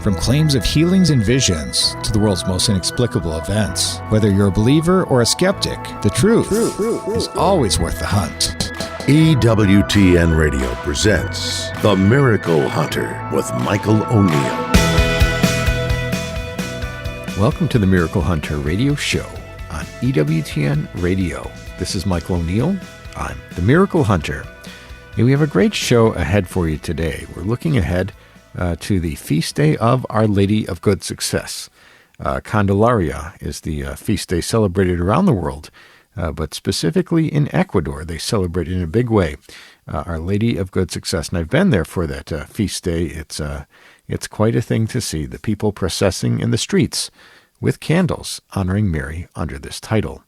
From claims of healings and visions to the world's most inexplicable events, whether you're a believer or a skeptic, the truth is always worth the hunt. EWTN Radio presents The Miracle Hunter with Michael O'Neill. Welcome to the Miracle Hunter radio show on EWTN Radio. This is Michael O'Neill. I'm the Miracle Hunter. And we have a great show ahead for you today. We're looking ahead to the feast day of Our Lady of Good Success. Candelaria is the feast day celebrated around the world, but specifically in Ecuador, they celebrate it in a big way. Our Lady of Good Success, and I've been there for that feast day. It's quite a thing to see, the people processing in the streets with candles, honoring Mary under this title.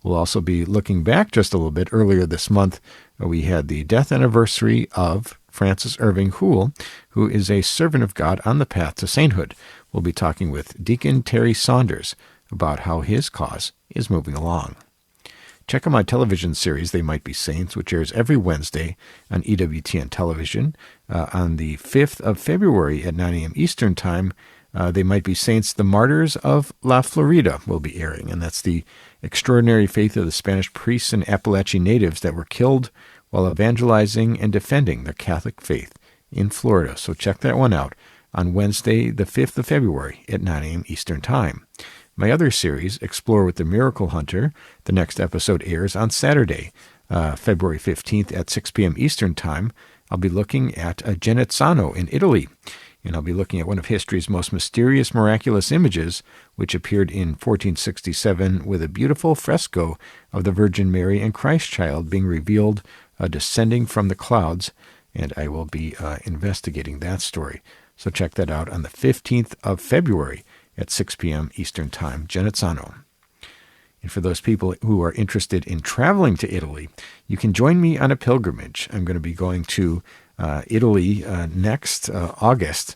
We'll also be looking back just a little bit. Earlier this month, we had the death anniversary of Francis Irving Houle, who is a servant of God on the path to sainthood. We'll be talking with Deacon Terry Saunders about how his cause is moving along. Check out my television series, They Might Be Saints, which airs every Wednesday on EWTN television. On the 5th of February at 9 a.m. Eastern Time, They Might Be Saints, The Martyrs of La Florida will be airing, and that's the extraordinary faith of the Spanish priests and Appalachian natives that were killed while evangelizing and defending the Catholic faith in Florida. So check that one out on Wednesday, the 5th of February at 9 a.m. Eastern Time. My other series, Explore with the Miracle Hunter, the next episode airs on Saturday, February 15th at 6 p.m. Eastern Time. I'll be looking at Genazzano in Italy, and I'll be looking at one of history's most mysterious, miraculous images, which appeared in 1467 with a beautiful fresco of the Virgin Mary and Christ child being revealed descending from the clouds, and I will be investigating that story. So check that out on the 15th of February at 6 p.m. Eastern Time, Genazzano. And for those people who are interested in traveling to Italy, you can join me on a pilgrimage. I'm going to be going to Italy next August,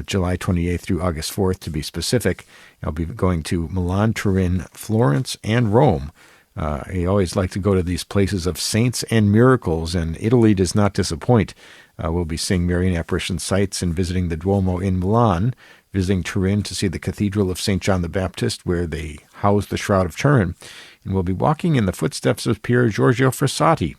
July 28th through August 4th to be specific. I'll be going to Milan, Turin, Florence, and Rome. I always like to go to these places of saints and miracles, and Italy does not disappoint. We'll be seeing Marian apparition sites and visiting the Duomo in Milan, visiting Turin to see the Cathedral of St. John the Baptist, where they house the Shroud of Turin. And we'll be walking in the footsteps of Pier Giorgio Frassati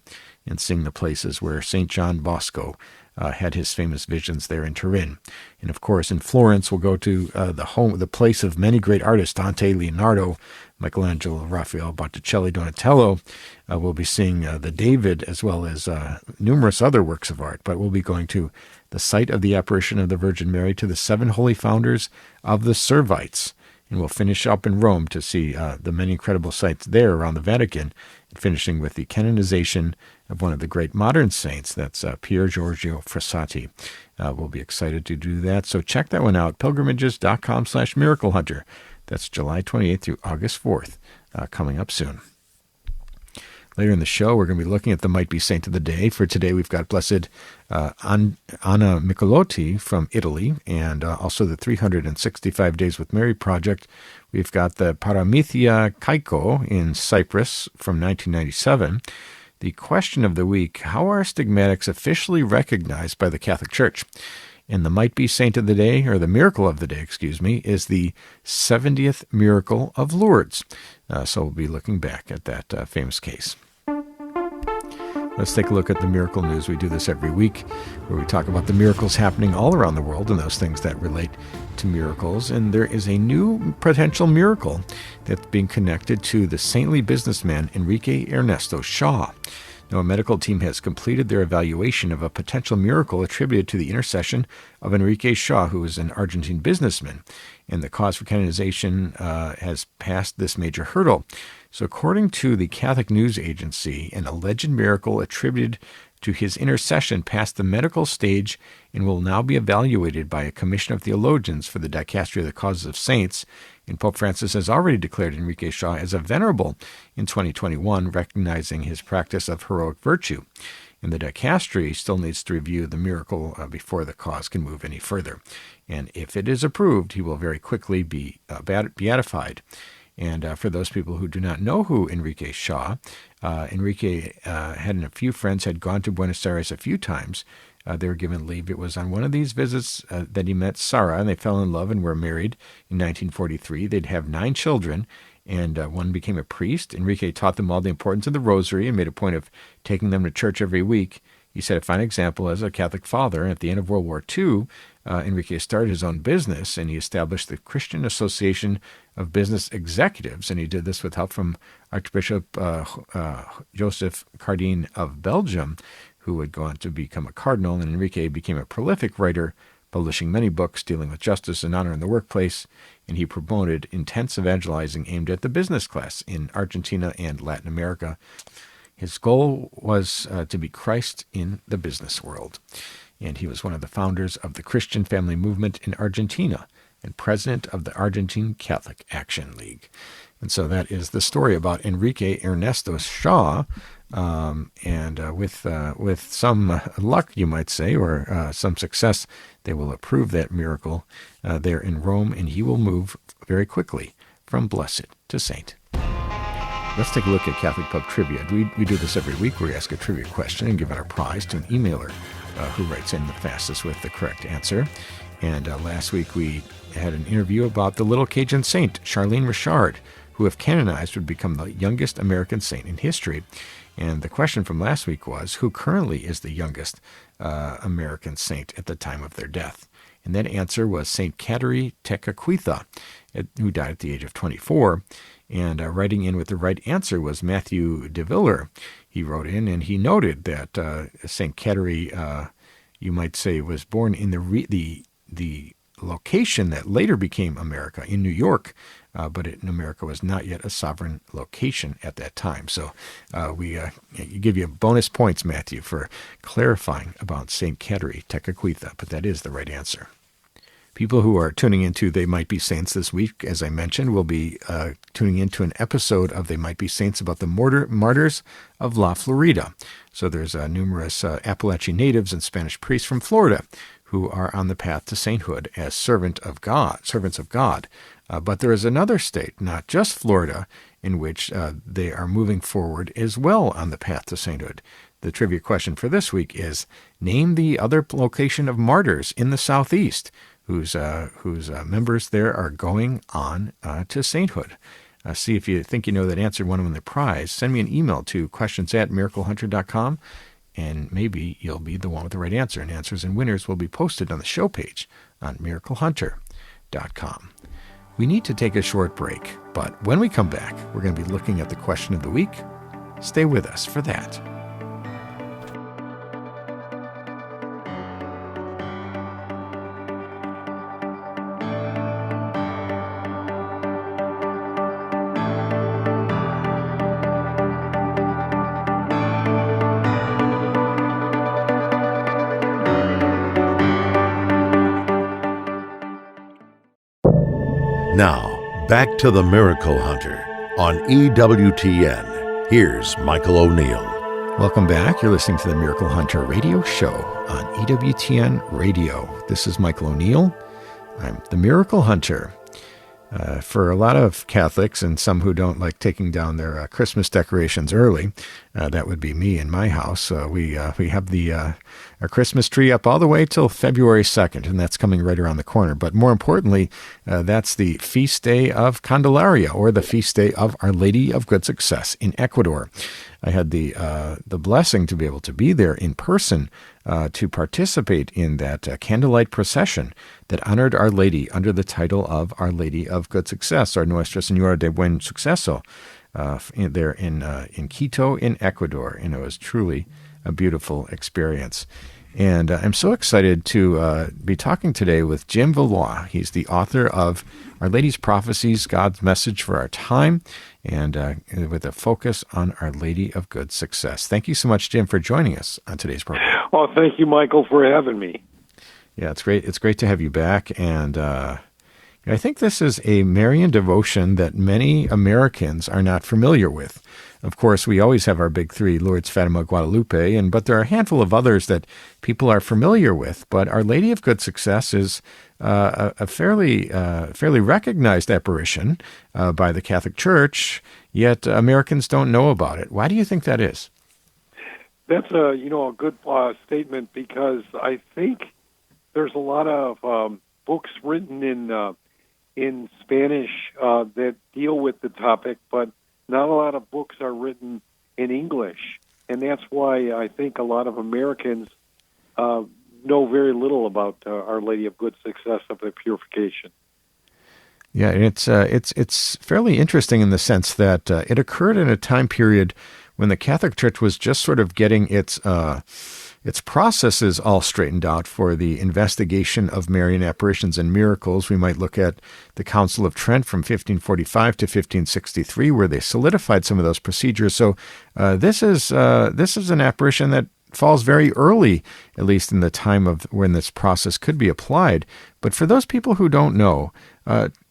and seeing the places where St. John Bosco had his famous visions there in Turin. And of course, in Florence, we'll go to the place of many great artists, Dante, Leonardo, Michelangelo, Raphael, Botticelli, Donatello. We'll be seeing the David as well as numerous other works of art. But we'll be going to the site of the apparition of the Virgin Mary, to the 7 holy founders of the Servites. And we'll finish up in Rome to see the many incredible sites there around the Vatican, and finishing with the canonization of one of the great modern saints, that's Pier Giorgio Frassati. We'll be excited to do that. So check that one out, pilgrimages.com/Miracle Hunter. That's July 28th through August 4th, coming up soon. Later in the show, we're going to be looking at the Might Be Saint of the Day. For today, we've got Blessed Anna Michelotti from Italy, and also the 365 Days with Mary project. We've got the Paramithia Kaiko in Cyprus from 1997. The question of the week: how are stigmatics officially recognized by the Catholic Church? And the Might Be Saint of the Day, or the Miracle of the Day, is the 70th Miracle of Lourdes. So we'll be looking back at that famous case. Let's take a look at the miracle news. We do this every week, where we talk about the miracles happening all around the world and those things that relate to miracles. And there is a new potential miracle that's being connected to the saintly businessman Enrique Ernesto Shaw. Now, a medical team has completed their evaluation of a potential miracle attributed to the intercession of Enrique Shaw, who is an Argentine businessman, and the cause for canonization has passed this major hurdle. So according to the Catholic News Agency, an alleged miracle attributed to his intercession passed the medical stage and will now be evaluated by a commission of theologians for the Dicastery of the Causes of Saints. And Pope Francis has already declared Enrique Shaw as a venerable in 2021, recognizing his practice of heroic virtue. And the Dicastery still needs to review the miracle before the cause can move any further. And if it is approved, he will very quickly be beatified. And for those people who do not know who Enrique Shaw, Enrique and a few friends had gone to Buenos Aires a few times they were given leave. It was on one of these visits that he met Sarah, and they fell in love and were married in 1943. They'd have 9 children, and one became a priest. Enrique taught them all the importance of the rosary and made a point of taking them to church every week. He set a fine example as a Catholic father. And at the end of World War II, Enrique started his own business, and he established the Christian Association of Business Executives, and he did this with help from Archbishop Joseph Cardin of Belgium, who would go on to become a cardinal. And Enrique became a prolific writer, publishing many books dealing with justice and honor in the workplace, and he promoted intense evangelizing aimed at the business class in Argentina and Latin America. His goal was to be Christ in the business world, and he was one of the founders of the Christian Family Movement in Argentina and president of the Argentine Catholic Action League. And so that is the story about Enrique Ernesto Shaw, and with some luck, you might say, or some success, they will approve that miracle there in Rome, and he will move very quickly from blessed to saint. Let's take a look at Catholic Pub Trivia. We do this every week where we ask a trivia question and give out our prize to an emailer who writes in the fastest with the correct answer. And last week we had an interview about the little Cajun saint, Charlene Richard, who, if canonized, would become the youngest American saint in history. And the question from last week was, who currently is the youngest American saint at the time of their death? And that answer was Saint Cateri Tekakwitha, who died at the age of 24. And writing in with the right answer was Matthew DeViller. He wrote in and he noted that Saint Cateri, you might say, was born in the location that later became America, in New York, but America was not yet a sovereign location at that time. So we give you bonus points, Matthew, for clarifying about Saint Cateri Tekakwitha, but that is the right answer. People who are tuning into They Might Be Saints this week, as I mentioned, will be tuning into an episode of They Might Be Saints about the martyrs of La Florida. So there's numerous Appalachian natives and Spanish priests from Florida who are on the path to sainthood as servants of God. But there is another state, not just Florida, in which they are moving forward as well on the path to sainthood. The trivia question for this week is, name the other location of martyrs in the southeast whose members there are going on to sainthood. See if you think you know that answer, want to win the prize. Send me an email to questions@miraclehunter.com, and maybe you'll be the one with the right answer. And answers and winners will be posted on the show page on miraclehunter.com. We need to take a short break, but when we come back, we're going to be looking at the question of the week. Stay with us for that. Now, back to the Miracle Hunter on EWTN. Here's Michael O'Neill. Welcome back. You're listening to the Miracle Hunter radio show on EWTN Radio. This is Michael O'Neill. I'm the Miracle Hunter. For a lot of Catholics and some who don't like taking down their Christmas decorations early, that would be me in my house. We have our Christmas tree up all the way till February 2nd, and that's coming right around the corner. But more importantly, that's the feast day of Candelaria, or the feast day of Our Lady of Good Success in Ecuador. I had the blessing to be able to be there in person to participate in that candlelight procession that honored Our Lady under the title of Our Lady of Good Success, or Nuestra Señora de Buen Suceso, there in Quito, in Ecuador. And it was truly a beautiful experience. And I'm so excited to be talking today with Jim Valois. He's the author of Our Lady's Prophecies, God's Message for Our Time, and with a focus on Our Lady of Good Success. Thank you so much, Jim, for joining us on today's program. Well, thank you, Michael, for having me. Yeah, it's great. It's great to have you back. And I think this is a Marian devotion that many Americans are not familiar with. Of course, we always have our big three, Lourdes, Fatima, Guadalupe, but there are a handful of others that people are familiar with. But Our Lady of Good Success is a fairly recognized apparition by the Catholic Church, yet Americans don't know about it. Why do you think that is? That's a good statement, because I think there's a lot of books written in Spanish that deal with the topic, but not a lot of books are written in English, and that's why I think a lot of Americans know very little about Our Lady of Good Success of the Purification. Yeah, and it's fairly interesting in the sense that it occurred in a time period when the Catholic Church was just sort of getting its processes all straightened out for the investigation of Marian apparitions and miracles. We might look at the Council of Trent from 1545 to 1563, where they solidified some of those procedures. So this is an apparition that falls very early, at least in the time of when this process could be applied. But for those people who don't know,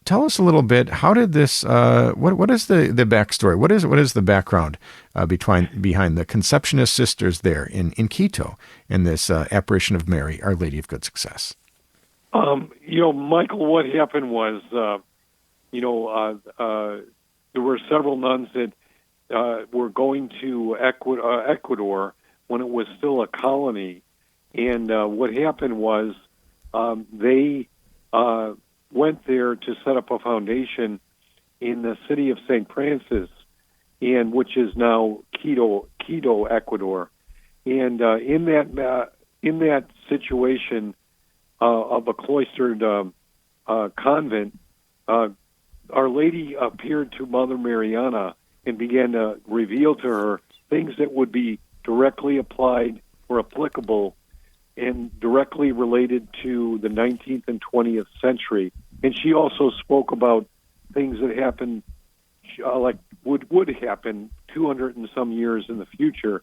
tell us a little bit. How did this? What is the backstory? What is the background behind the Conceptionist sisters there in Quito and this apparition of Mary, Our Lady of Good Success? Michael, what happened was, there were several nuns that were going to Ecuador when it was still a colony, and what happened was they went there to set up a foundation in the city of St. Francis, which is now Quito, Ecuador. And in that situation of a cloistered convent, Our Lady appeared to Mother Mariana and began to reveal to her things that would be directly applied or applicable and directly related to the 19th and 20th century. And she also spoke about things that happened, like would happen 200 and some years in the future.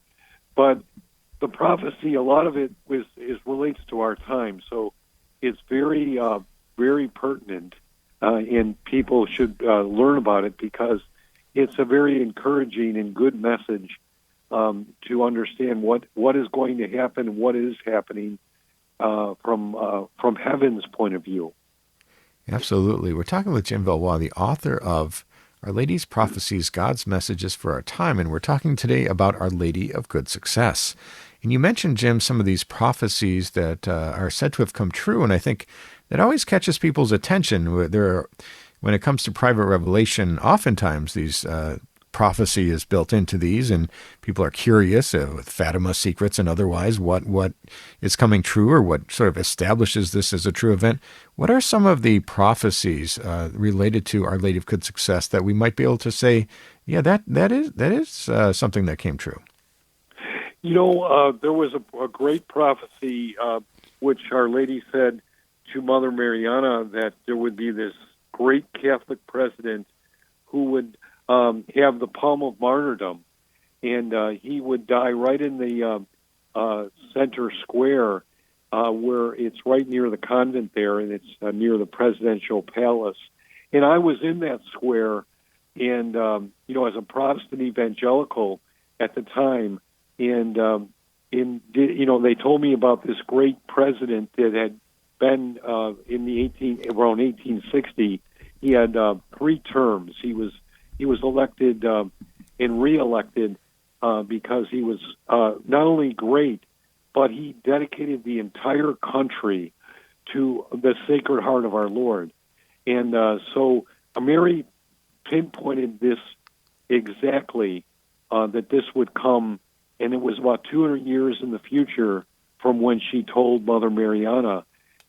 But the prophecy, a lot of it relates to our time. So it's very, very pertinent, and people should learn about it, because it's a very encouraging and good message to understand what is going to happen, what is happening from heaven's point of view. Absolutely. We're talking with Jim Valois, the author of Our Lady's Prophecies, God's Messages for Our Time, and we're talking today about Our Lady of Good Success. And you mentioned, Jim, some of these prophecies that are said to have come true, and I think that always catches people's attention. When it comes to private revelation, oftentimes these prophecy is built into these, and people are curious with Fatima secrets and otherwise what is coming true, or what sort of establishes this as a true event. What are some of the prophecies related to Our Lady of Good Success that we might be able to say, yeah, that is something that came true? There was a great prophecy which Our Lady said to Mother Mariana, that there would be this great Catholic president who would have the palm of martyrdom, and he would die right in the center square, where it's right near the convent there, and it's near the presidential palace. And I was in that square, and as a Protestant evangelical at the time, and they told me about this great president that had been around 1860. He had 3 terms. He was elected and reelected because he was not only great, but he dedicated the entire country to the Sacred Heart of our Lord. And so Mary pinpointed this exactly, that this would come, and it was about 200 years in the future from when she told Mother Mariana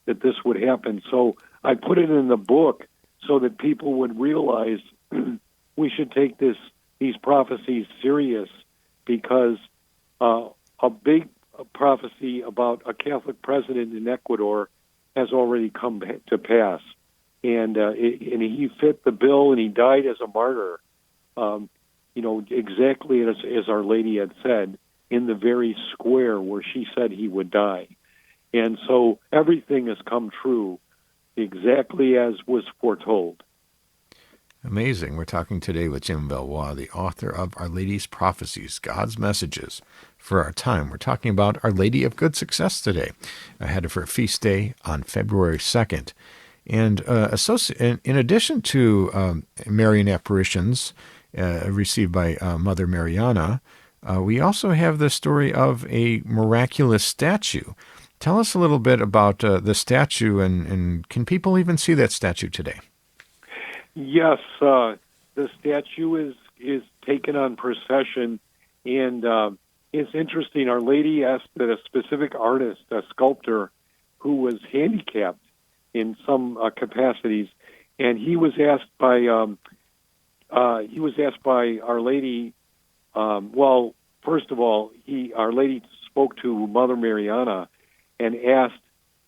that this would happen. So I put it in the book so that people would realize we should take these prophecies serious, because a big prophecy about a Catholic president in Ecuador has already come to pass, and he fit the bill, and he died as a martyr, exactly as Our Lady had said, in the very square where she said he would die. And so everything has come true exactly as was foretold. Amazing. We're talking today with Jim Valois, the author of Our Lady's Prophecies, God's Messages for Our Time. We're talking about Our Lady of Good Success today, ahead of her feast day on February 2nd. And in addition to Marian apparitions received by Mother Mariana, we also have the story of a miraculous statue. Tell us a little bit about the statue, and can people even see that statue today? Yes, the statue is taken on procession, and it's interesting. Our Lady asked that a specific artist, a sculptor, who was handicapped in some capacities, and he was asked by Our Lady. Well, first of all, Our Lady spoke to Mother Mariana and asked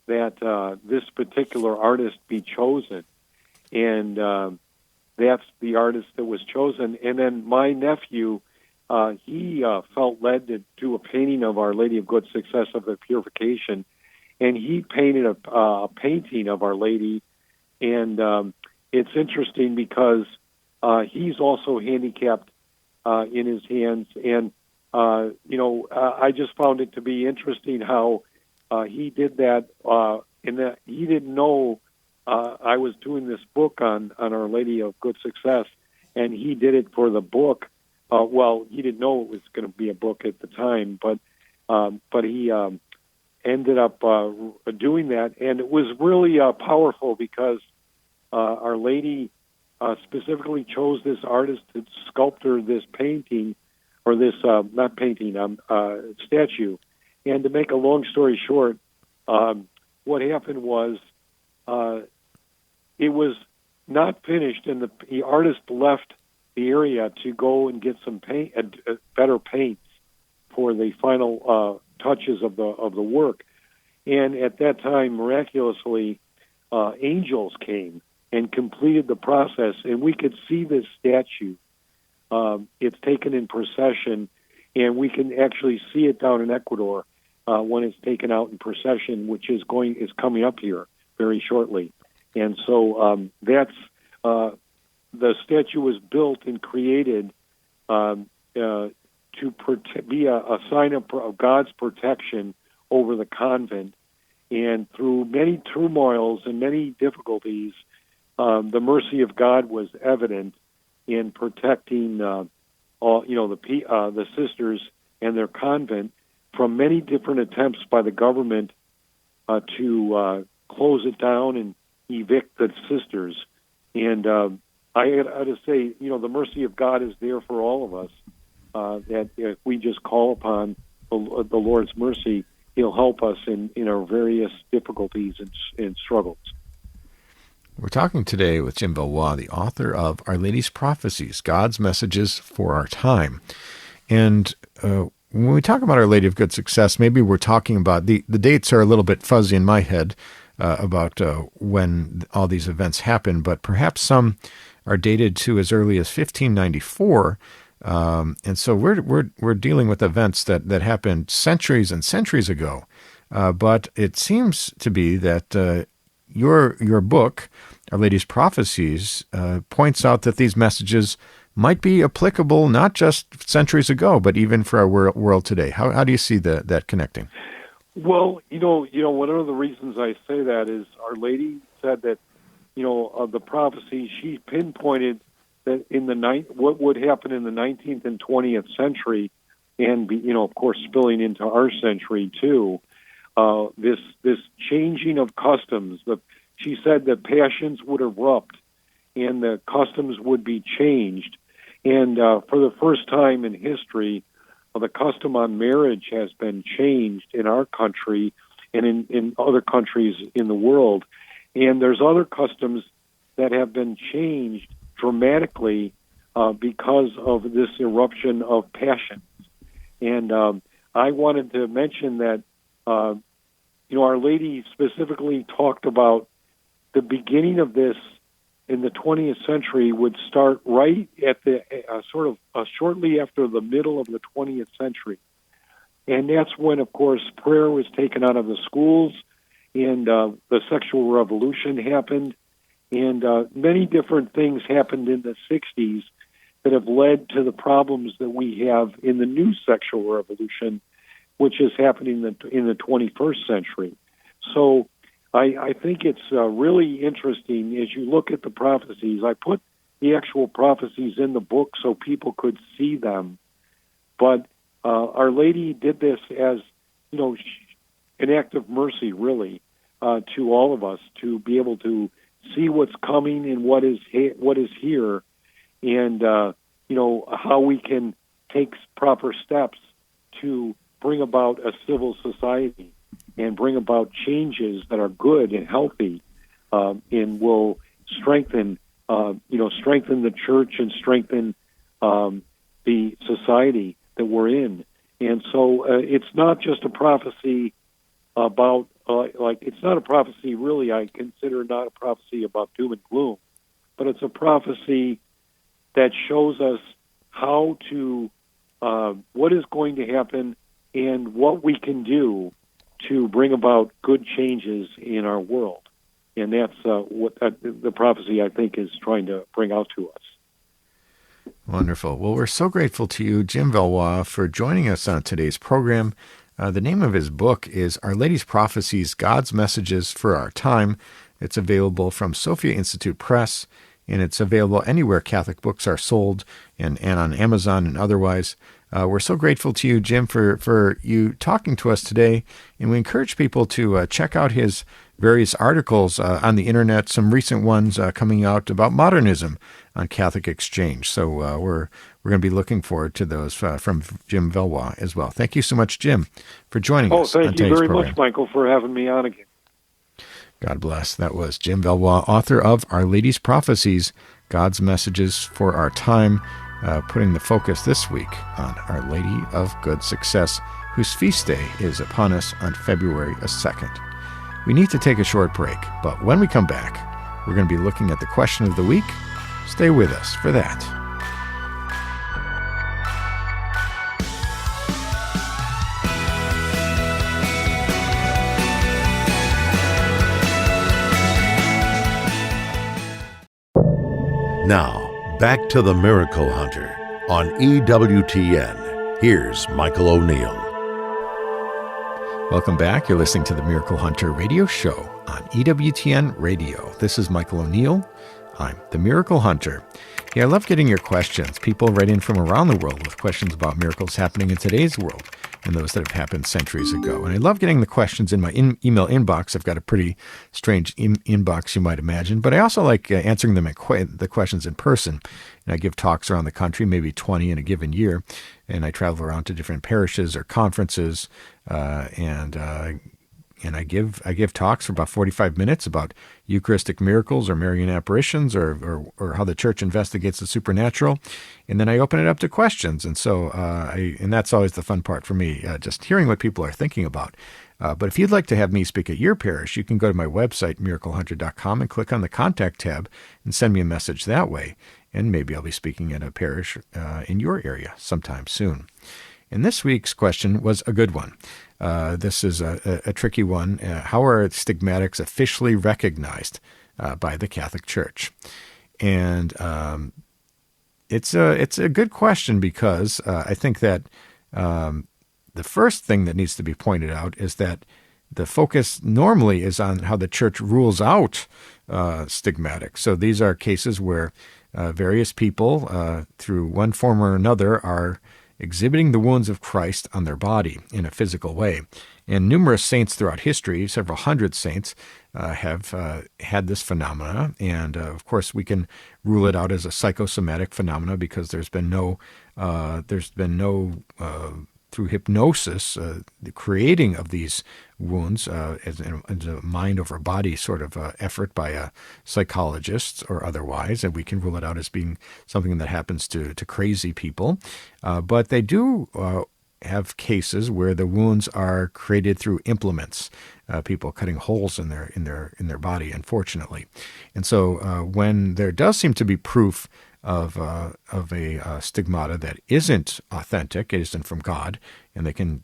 that this particular artist be chosen, and that's the artist that was chosen. And then my nephew, he felt led to do a painting of Our Lady of Good Success of the Purification, and he painted a painting of Our Lady. And it's interesting because he's also handicapped in his hands. And, I just found it to be interesting how he did that, in that he didn't know I was doing this book on Our Lady of Good Success, and he did it for the book. Well, he didn't know it was going to be a book at the time, but he ended up doing that, and it was really powerful because Our Lady specifically chose this artist to sculpture this painting, or this not painting, statue. And to make a long story short, what happened was it was not finished, and the artist left the area to go and get some paint, better paints for the final touches of the work. And at that time, miraculously, angels came and completed the process, and we could see this statue. It's taken in procession, and we can actually see it down in Ecuador when it's taken out in procession, which is coming up here very shortly. And so that's the statue was built and created to be a sign of God's protection over the convent. And through many turmoils and many difficulties, the mercy of God was evident in protecting the sisters and their convent from many different attempts by the government to close it down and evict the sisters. And I had to say, the mercy of God is there for all of us, that if we just call upon the Lord's mercy, He'll help us in our various difficulties and struggles. We're talking today with Jim Valois, the author of Our Lady's Prophecies, God's Messages for Our Time. And when we talk about Our Lady of Good Success, maybe we're talking about, the dates are a little bit fuzzy in my head about when all these events happen, but perhaps some are dated to as early as 1594. And so we're dealing with events that happened centuries and centuries ago. But it seems to be that your book, Our Lady's Prophecies, points out that these messages might be applicable not just centuries ago, but even for our world today. How do you see that connecting? Well, one of the reasons I say that is Our Lady said that, of the prophecy, she pinpointed that what would happen in the 19th and 20th century, and of course spilling into our century too. This changing of customs. She said that passions would erupt, and the customs would be changed. And for the first time in history, the custom on marriage has been changed in our country and in other countries in the world. And there's other customs that have been changed dramatically because of this eruption of passion. And I wanted to mention that, Our Lady specifically talked about the beginning of this in the 20th century would start right at the shortly after the middle of the 20th century. And that's when, of course, prayer was taken out of the schools, and the sexual revolution happened, and many different things happened in the 60s that have led to the problems that we have in the new sexual revolution, which is happening in the 21st century. So I think it's really interesting as you look at the prophecies. I put the actual prophecies in the book so people could see them, but Our Lady did this as, an act of mercy, really, to all of us, to be able to see what's coming and what is here, and how we can take proper steps to bring about a civil society and bring about changes that are good and healthy, and will strengthen the church and strengthen the society that we're in. And so it's not just a prophecy about, it's not a prophecy really, I consider not a prophecy about doom and gloom, but it's a prophecy that shows us how to, what is going to happen and what we can do to bring about good changes in our world. And that's what the prophecy, I think, is trying to bring out to us. Wonderful. Well, we're so grateful to you, Jim Valois, for joining us on today's program. The name of his book is Our Lady's Prophecies, God's Messages for Our Time. It's available from Sophia Institute Press, and it's available anywhere Catholic books are sold and on Amazon and otherwise. We're so grateful to you, Jim, for you talking to us today, and we encourage people to check out his various articles on the internet, some recent ones coming out about modernism on Catholic Exchange. So we're going to be looking forward to those from Jim Valois as well. Thank you so much, Jim, for joining us on today's program. Thank you very much, Michael, for having me on again. God bless. That was Jim Valois, author of Our Lady's Prophecies, God's Messages for Our Time, putting the focus this week on Our Lady of Good Success, whose feast day is upon us on February 2nd. We need to take a short break, but when we come back, we're going to be looking at the question of the week. Stay with us for that. Now, back to the Miracle Hunter on EWTN. Here's Michael O'Neill. Welcome back. You're listening to the Miracle Hunter radio show on EWTN Radio. This is Michael O'Neill. I'm the Miracle Hunter. Yeah, I love getting your questions. People write in from around the world with questions about miracles happening in today's world and those that have happened centuries ago. And I love getting the questions in my email inbox. I've got a pretty strange inbox, you might imagine, but I also like answering them the questions in person. And I give talks around the country, maybe 20 in a given year, and I travel around to different parishes or conferences, and I give talks for about 45 minutes about Eucharistic miracles or Marian apparitions or how the Church investigates the supernatural, and then I open it up to questions. And so and that's always the fun part for me, just hearing what people are thinking about. But if you'd like to have me speak at your parish, you can go to my website, miraclehunter.com, and click on the Contact tab and send me a message that way. And maybe I'll be speaking at a parish in your area sometime soon. And this week's question was a good one. This is a tricky one. How are stigmatics officially recognized by the Catholic Church? And it's a good question because I think that the first thing that needs to be pointed out is that the focus normally is on how the Church rules out stigmatics. So these are cases where various people, through one form or another, are exhibiting the wounds of Christ on their body in a physical way. And numerous saints throughout history, several hundred saints, have had this phenomena. And of course, we can rule it out as a psychosomatic phenomena because there's been no through hypnosis, the creating of these wounds as a mind over body sort of effort by a psychologist or otherwise, and we can rule it out as being something that happens to crazy people. But they do have cases where the wounds are created through implements, people cutting holes in their body, unfortunately. And so when there does seem to be proof of a stigmata that isn't authentic, it isn't from God, and they can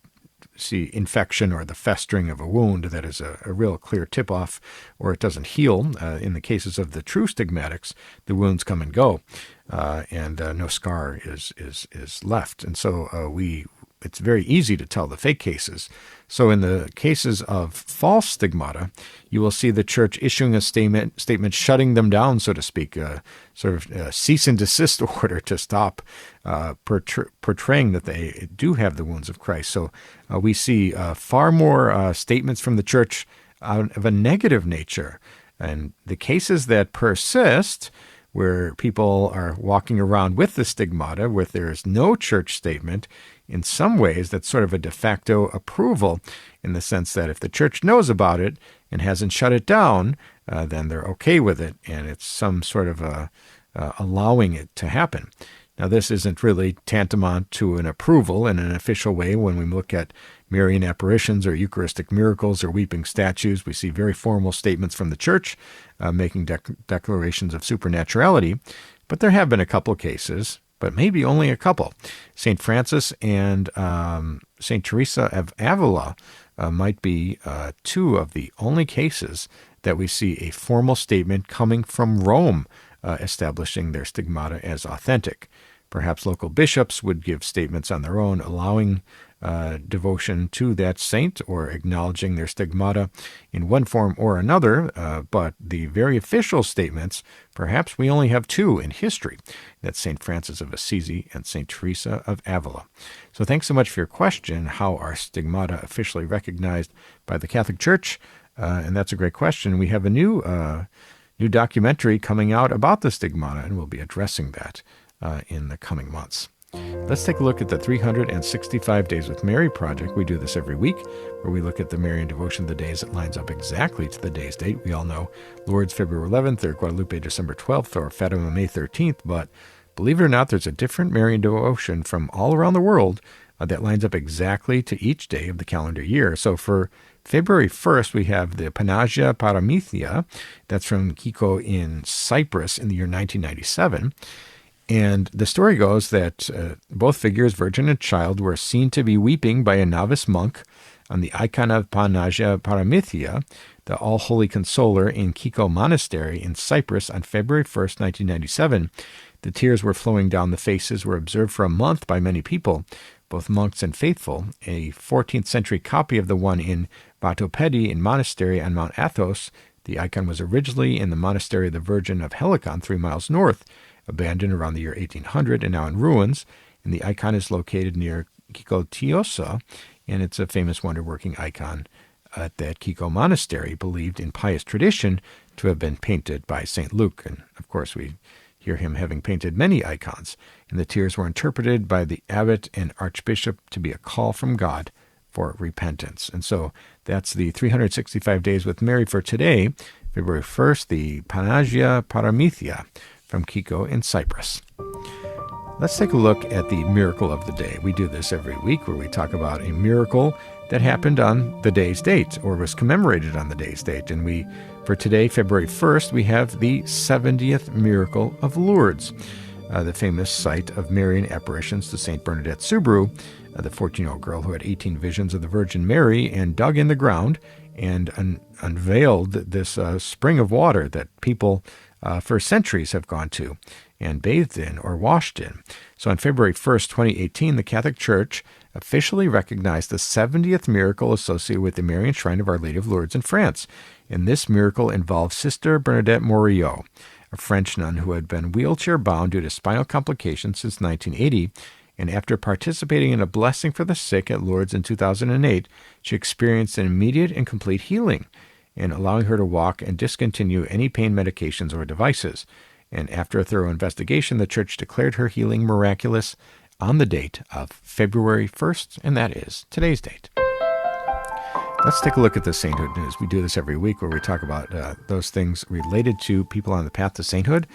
see infection or the festering of a wound that is a real clear tip-off, or it doesn't heal. In the cases of the true stigmatics, the wounds come and go, and no scar is left. And so we it's very easy to tell the fake cases. So in the cases of false stigmata, you will see the church issuing a statement shutting them down, so to speak, sort of a cease and desist order to stop portraying that they do have the wounds of Christ. So we see far more statements from the church of a negative nature. And the cases that persist, where people are walking around with the stigmata, where there is no church statement, in some ways that's sort of a de facto approval, in the sense that if the church knows about it and hasn't shut it down, then they're okay with it, and it's some sort of allowing it to happen. Now, this isn't really tantamount to an approval in an official way. When we look at Marian apparitions or Eucharistic miracles or weeping statues, we see very formal statements from the church making declarations of supernaturality. But there have been a couple cases, but maybe only a couple. St. Francis and St. Teresa of Avila might be two of the only cases that we see a formal statement coming from Rome establishing their stigmata as authentic. Perhaps local bishops would give statements on their own, allowing devotion to that saint or acknowledging their stigmata in one form or another, but the very official statements, perhaps we only have two in history. That's St. Francis of Assisi and St. Teresa of Avila. So thanks so much for your question. How are stigmata officially recognized by the Catholic Church? And that's a great question. We have a new documentary coming out about the stigmata, and we'll be addressing that in the coming months. Let's take a look at the 365 Days with Mary project. We do this every week, where we look at the Marian devotion of the days that lines up exactly to the day's date. We all know Lourdes, February 11th, or Guadalupe, December 12th, or Fatima, May 13th, but believe it or not, there's a different Marian devotion from all around the world that lines up exactly to each day of the calendar year. So for February 1st, we have the Panagia Paramithia. That's from Quito in Cyprus in the year 1997. And the story goes that both figures, virgin and child, were seen to be weeping by a novice monk on the icon of Panagia Paramithia, the All-Holy Consoler in Quito Monastery in Cyprus on February 1st, 1997. The tears were flowing down the faces, were observed for a month by many people, both monks and faithful. A 14th century copy of the one in Vatopedi in monastery on Mount Athos, the icon was originally in the monastery of the Virgin of Helicon, 3 miles north, abandoned around the year 1800 and now in ruins. And the icon is located near Quito Tiosa, and it's a famous wonder-working icon at that Quito monastery, believed in pious tradition to have been painted by St. Luke. And of course, we hear him having painted many icons. And the tears were interpreted by the abbot and archbishop to be a call from God for repentance. And so that's the 365 Days with Mary for today, February 1st, the Panagia Paramithia from Quito in Cyprus. Let's take a look at the miracle of the day. We do this every week, where we talk about a miracle that happened on the day's date or was commemorated on the day's date. And for today, February 1st, we have the 70th miracle of Lourdes, the famous site of Marian apparitions to St. Bernadette Soubirous, the 14-year-old girl who had 18 visions of the Virgin Mary and dug in the ground and unveiled this spring of water that people for centuries have gone to and bathed in or washed in. So on February 1st, 2018, the Catholic Church officially recognized the 70th miracle associated with the Marian Shrine of Our Lady of Lourdes in France. And this miracle involved Sister Bernadette Morillo, a French nun who had been wheelchair-bound due to spinal complications since 1980, and after participating in a blessing for the sick at Lourdes in 2008, she experienced an immediate and complete healing, and allowing her to walk and discontinue any pain medications or devices. And after a thorough investigation, the Church declared her healing miraculous on the date of February 1st, and that is today's date. Let's take a look at the sainthood news. We do this every week, where we talk about those things related to people on the path to sainthood.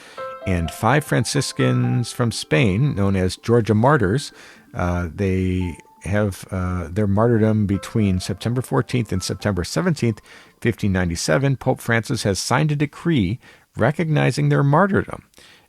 And 5 Franciscans from Spain, known as Georgia Martyrs, they have their martyrdom between September 14th and September 17th, 1597. Pope Francis has signed a decree recognizing their martyrdom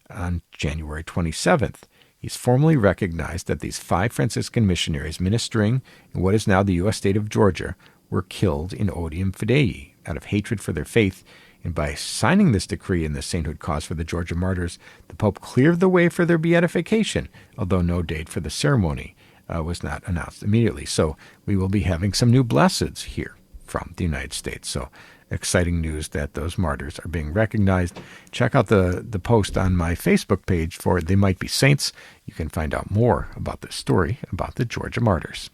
on January 27th. He's formally recognized that these 5 Franciscan missionaries ministering in what is now the U.S. state of Georgia were killed in odium fidei, out of hatred for their faith. And by signing this decree in the sainthood cause for the Georgia martyrs, the Pope cleared the way for their beatification, although no date for the ceremony was not announced immediately. So we will be having some new blesseds here from the United States. So exciting news that those martyrs are being recognized. Check out the post on my Facebook page for They Might Be Saints. You can find out more about this story about the Georgia martyrs.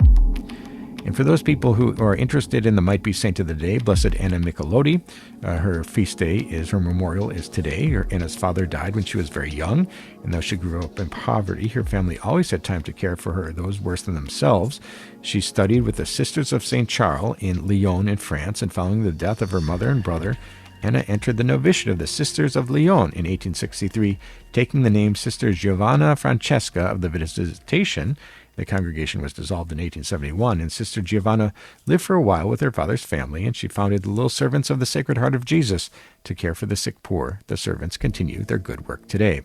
And for those people who are interested in the Might Be Saint of the Day, Blessed Anna Micheloti, her feast day her memorial is today. Anna's father died when she was very young, and though she grew up in poverty, her family always had time to care for her, those worse than themselves. She studied with the Sisters of St. Charles in Lyon in France, and following the death of her mother and brother, Anna entered the novitiate of the Sisters of Lyon in 1863, taking the name Sister Giovanna Francesca of the Visitation. The congregation was dissolved in 1871, and Sister Giovanna lived for a while with her father's family, and she founded the Little Servants of the Sacred Heart of Jesus to care for the sick poor. The servants continue their good work today.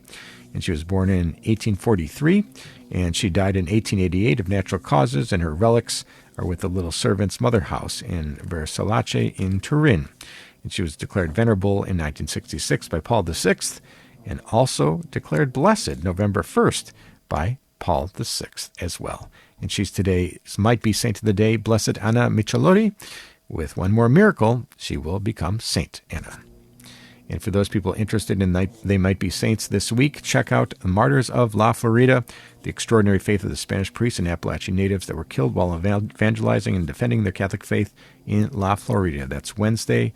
And she was born in 1843, and she died in 1888 of natural causes, and her relics are with the Little Servants Mother House in Versailles in Turin. And she was declared venerable in 1966 by Paul VI, and also declared blessed November 1st by Paul VI as well. And she's today's Might Be Saint of the Day, Blessed Anna Micheloti. With one more miracle, she will become Saint Anna. And for those people interested in They Might Be Saints this week, check out the Martyrs of La Florida, the extraordinary faith of the Spanish priests and Appalachian natives that were killed while evangelizing and defending their Catholic faith in La Florida. That's Wednesday,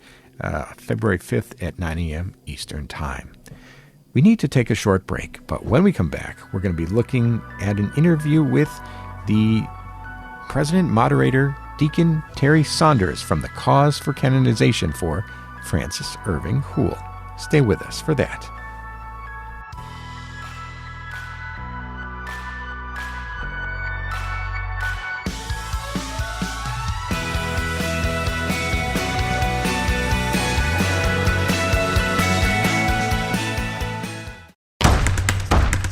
February 5th at 9 a.m. Eastern Time. We need to take a short break, but when we come back, we're going to be looking at an interview with the President Moderator, Deacon Terry Saunders from the Cause for Canonization for Francis Irving Houle. Stay with us for that.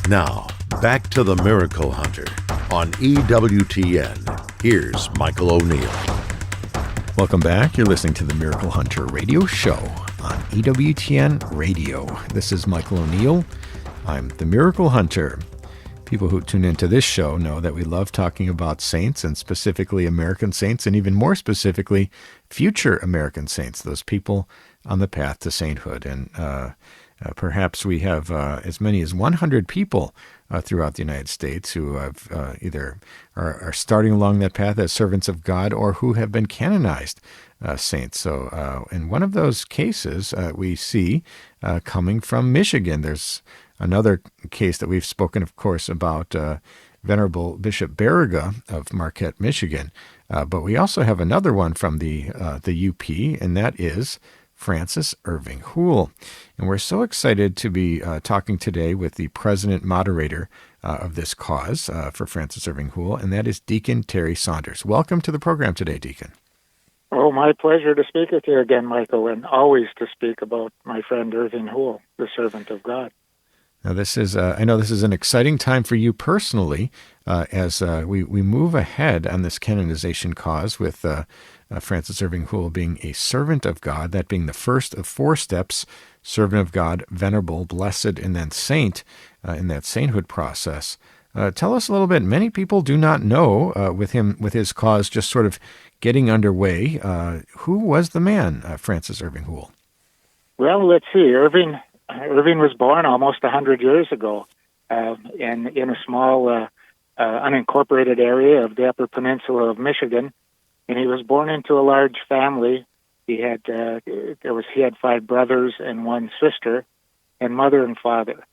Now, back to the Miracle Hunter on EWTN. Here's Michael O'Neill. Welcome back. You're listening to the Miracle Hunter radio show on EWTN Radio. This is Michael O'Neill. I'm the Miracle Hunter. People who tune into this show know that we love talking about saints, and specifically American saints, and even more specifically, future American saints, those people on the path to sainthood. And perhaps we have as many as 100 people throughout the United States who have either are starting along that path as servants of God or who have been canonized saints. So in one of those cases, we see coming from Michigan. There's another case that we've spoken, of course, about Venerable Bishop Barriga of Marquette, Michigan. But we also have another one from the UP, and that is Francis Irving Houle. And we're so excited to be talking today with the president moderator of this cause for Francis Irving Houle, and that is Deacon Terry Saunders. Welcome to the program today, Deacon. Oh, my pleasure to speak with you again, Michael, and always to speak about my friend Irving Houle, the servant of God. Now, this is, I know this is an exciting time for you personally as we move ahead on this canonization cause with Francis Irving Houle being a servant of God, that being the first of 4 steps, servant of God, venerable, blessed, and then saint in that sainthood process. Tell us a little bit. Many people do not know with his cause just sort of getting underway. Who was the man, Francis Irving Houle? Well, let's see. Irving was born almost 100 years ago in a small unincorporated area of the Upper Peninsula of Michigan, and he was born into a large family. He had 5 brothers and 1 sister, and mother and father.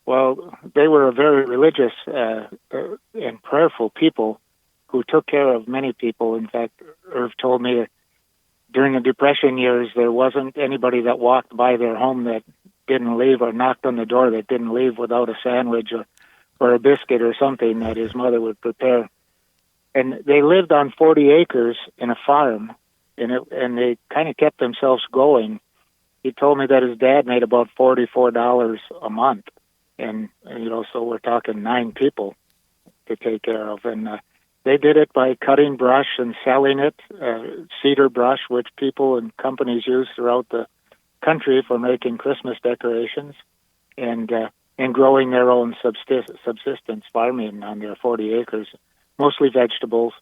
Well, they were a very religious and prayerful people who took care of many people. In fact, Irv told me during the Depression years, there wasn't anybody that walked by their home that didn't leave, or knocked on the door that didn't leave without a sandwich or a biscuit or something that his mother would prepare. And they lived on 40 acres in a farm, and they kind of kept themselves going. He told me that his dad made about $44 a month. And, so we're talking 9 people to take care of. And they did it by cutting brush and selling it, cedar brush, which people and companies use throughout the country for making Christmas decorations, and growing their own subsistence farming on their 40 acres. mostly vegetables,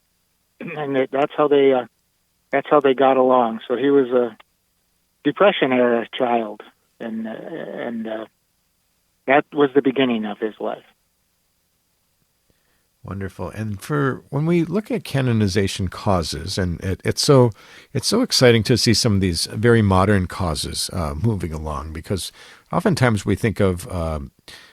and that's how they got along. So he was a Depression era child, and that was the beginning of his life. Wonderful. And for when we look at canonization causes, and it's so exciting to see some of these very modern causes moving along, because oftentimes we think of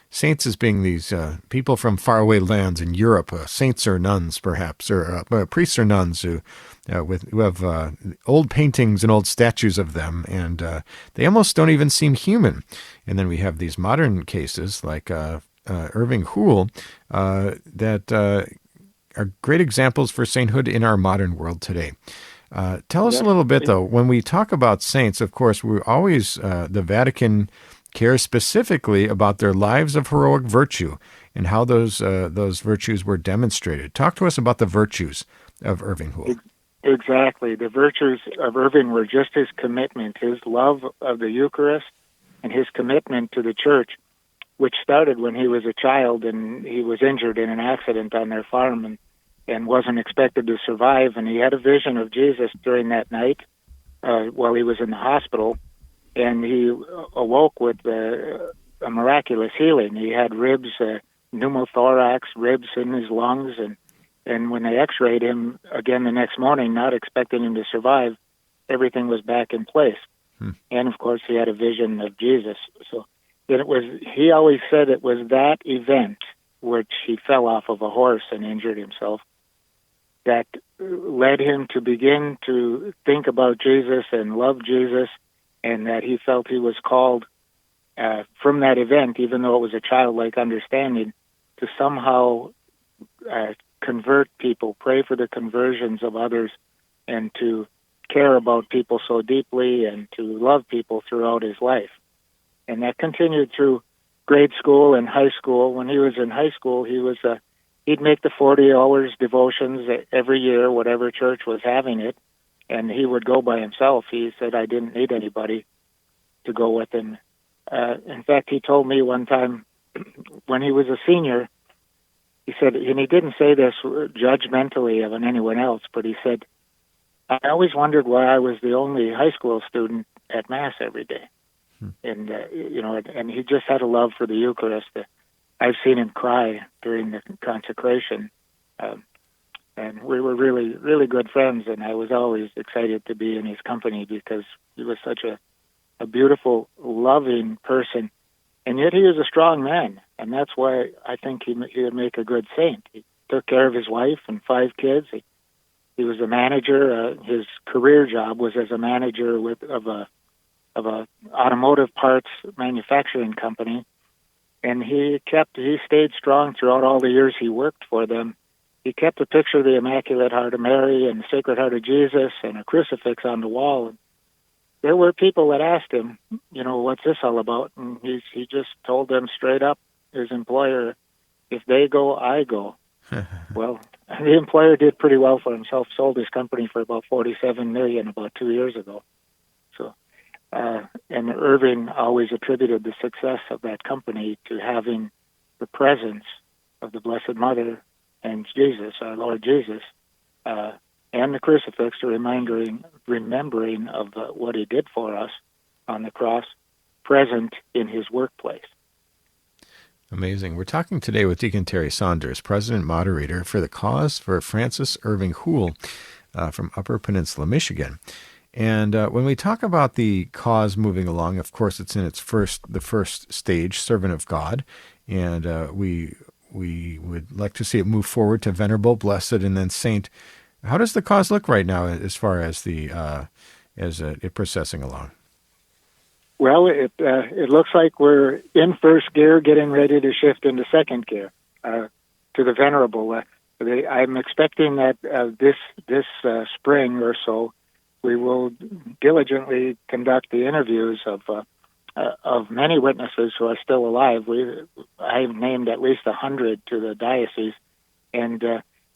saints as being these people from faraway lands in Europe, saints or nuns, perhaps, or priests or nuns who have old paintings and old statues of them, and they almost don't even seem human. And then we have these modern cases like Irving Houle that are great examples for sainthood in our modern world today. Tell us a little bit, though, when we talk about saints, of course, we always, the Vatican cares specifically about their lives of heroic virtue and how those virtues were demonstrated. Talk to us about the virtues of Irving Houle. Exactly. The virtues of Irving were just his commitment, his love of the Eucharist, and his commitment to the Church, which started when he was a child and he was injured in an accident on their farm and wasn't expected to survive. And he had a vision of Jesus during that night while he was in the hospital, and he awoke with a miraculous healing. He had ribs, pneumothorax, ribs in his lungs, and when they x-rayed him again the next morning, not expecting him to survive, everything was back in place. And, of course, he had a vision of Jesus. So he always said it was that event, which he fell off of a horse and injured himself, that led him to begin to think about Jesus and love Jesus, and that he felt he was called from that event, even though it was a childlike understanding, to somehow convert people, pray for the conversions of others, and to care about people so deeply and to love people throughout his life. And that continued through grade school and high school. When he was in high school, he'd make the 40 hours devotions every year, whatever church was having it, and he would go by himself. He said, I didn't need anybody to go with him. In fact, he told me one time when he was a senior, he said, and he didn't say this judgmentally of anyone else, but he said, I always wondered why I was the only high school student at Mass every day. And, and he just had a love for the Eucharist. I've seen him cry during the consecration. And we were really, really good friends, and I was always excited to be in his company because he was such a beautiful, loving person. And yet he was a strong man, and that's why I think he would make a good saint. He took care of his wife and 5 kids. He was a manager. His career job was as a manager of a automotive parts manufacturing company, and he stayed strong throughout all the years he worked for them. He kept a picture of the Immaculate Heart of Mary and the Sacred Heart of Jesus and a crucifix on the wall. And there were people that asked him, what's this all about? And he just told them straight up, his employer, if they go, I go. Well, the employer did pretty well for himself, sold his company for about $47 million about 2 years ago. So, and Irving always attributed the success of that company to having the presence of the Blessed Mother and Jesus, our Lord Jesus, and the crucifix, remembering of what he did for us on the cross, present in his workplace. Amazing. We're talking today with Deacon Terry Saunders, President Moderator for the Cause for Francis Irving Houle from Upper Peninsula, Michigan. And when we talk about the cause moving along, of course, it's in the first stage, servant of God, and we would like to see it move forward to venerable, blessed, and then saint. How does the cause look right now as far as it processing along? Well, it looks like we're in first gear, getting ready to shift into second gear to the venerable. I'm expecting that this spring or so, we will diligently conduct the interviews of many witnesses who are still alive. I've named at least 100 to the diocese, and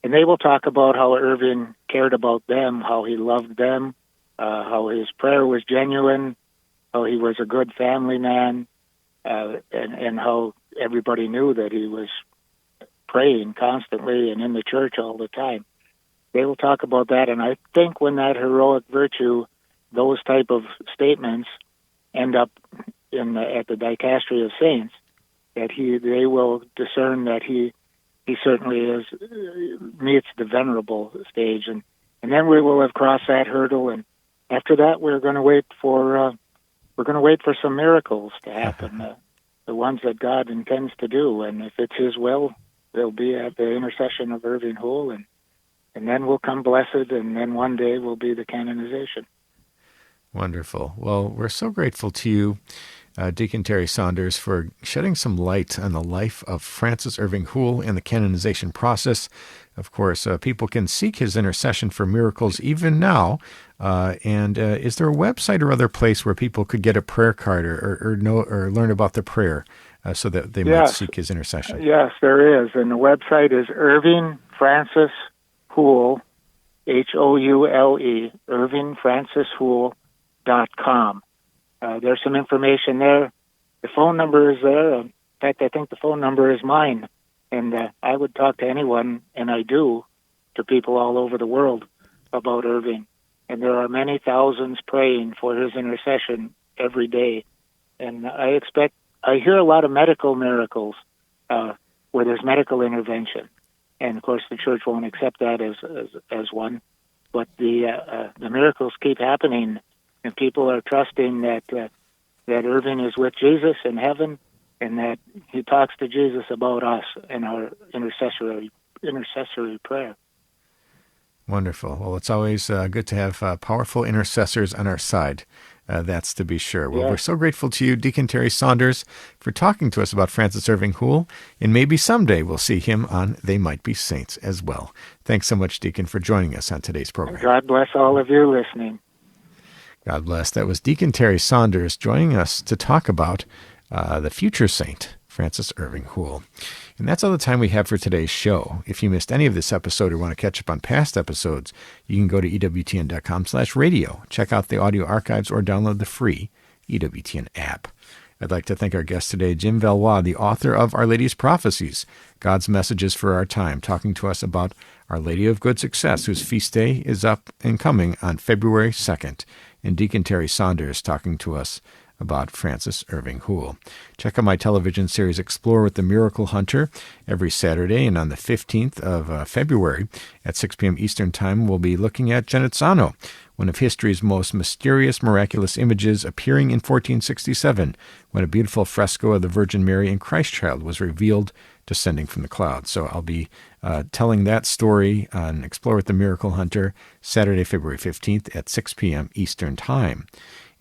they will talk about how Irving cared about them, how he loved them, how his prayer was genuine, how he was a good family man, and how everybody knew that he was praying constantly and in the church all the time. They will talk about that, and I think when that heroic virtue, those type of statements end up at the dicastery of saints, that they will discern that he certainly meets the venerable stage, and then we will have crossed that hurdle, and after that we're going to wait for some miracles to happen, the ones that God intends to do, and if it's His will, they'll be at the intercession of Irving Houle, and then we'll come blessed, and then one day will be the canonization. Wonderful. Well, we're so grateful to you, Deacon Terry Saunders, for shedding some light on the life of Francis Irving Houle and the canonization process. Of course, people can seek his intercession for miracles even now. And is there a website or other place where people could get a prayer card or know or learn about the prayer so that they might seek his intercession? Yes, there is. And the website is Irving Francis Houle, Houle, IrvingFrancisHoule.com. There's some information there. The phone number is there. In fact, I think the phone number is mine. And I would talk to anyone, and I do, to people all over the world about Irving. And there are many thousands praying for his intercession every day. And I hear a lot of medical miracles where there's medical intervention. And, of course, the church won't accept that as one. But the miracles keep happening, and people are trusting that Irving is with Jesus in heaven, and that he talks to Jesus about us in our intercessory prayer. Wonderful. Well, it's always good to have powerful intercessors on our side. That's to be sure. Well, we're so grateful to you, Deacon Terry Saunders, for talking to us about Francis Irving Houle, and maybe someday we'll see him on They Might Be Saints as well. Thanks so much, Deacon, for joining us on today's program. God bless all of you listening. God bless. That was Deacon Terry Saunders joining us to talk about the future saint, Francis Irving Houle. And that's all the time we have for today's show. If you missed any of this episode or want to catch up on past episodes, you can go to EWTN.com/radio, check out the audio archives, or download the free EWTN app. I'd like to thank our guest today, Jim Valois, the author of Our Lady's Prophecies, God's Messages for Our Time, talking to us about Our Lady of Good Success, whose feast day is up and coming on February 2nd, and Deacon Terry Saunders talking to us about Francis Irving Houle. Check out my television series Explore with the Miracle Hunter every Saturday, and on the 15th of February at 6 p.m. Eastern Time, we'll be looking at Genazzano, one of history's most mysterious, miraculous images, appearing in 1467, when a beautiful fresco of the Virgin Mary and Christ Child was revealed descending from the clouds. So I'll be telling that story on Explore with the Miracle Hunter Saturday, February 15th at 6 p.m. Eastern Time.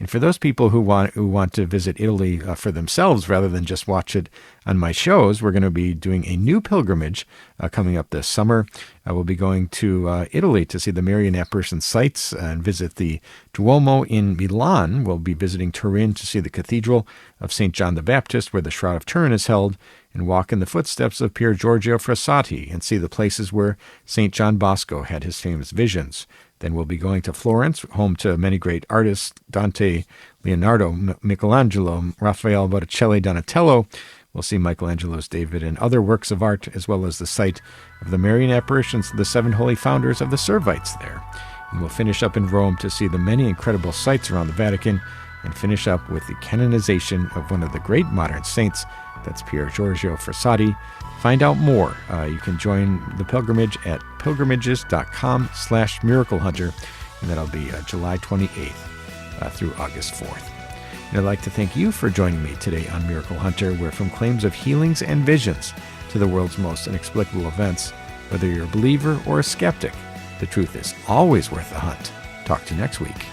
And for those people who want to visit Italy for themselves rather than just watch it on my shows, we're going to be doing a new pilgrimage coming up this summer. We'll be going to Italy to see the Marian apparition sites and visit the Duomo in Milan. We'll be visiting Turin to see the Cathedral of St. John the Baptist, where the Shroud of Turin is held, and walk in the footsteps of Pier Giorgio Frassati and see the places where St. John Bosco had his famous visions. Then we'll be going to Florence, home to many great artists, Dante, Leonardo, Michelangelo, Raphael, Botticelli, Donatello. We'll see Michelangelo's David and other works of art, as well as the site of the Marian apparitions of the 7 holy founders of the Servites there. And we'll finish up in Rome to see the many incredible sites around the Vatican, and finish up with the canonization of one of the great modern saints, that's Pier Giorgio Frassati. Find out more. You can join the pilgrimage at pilgrimages.com/Miracle Hunter, and that'll be July 28th through August 4th. And I'd like to thank you for joining me today on Miracle Hunter, where from claims of healings and visions to the world's most inexplicable events, whether you're a believer or a skeptic, the truth is always worth the hunt. Talk to you next week.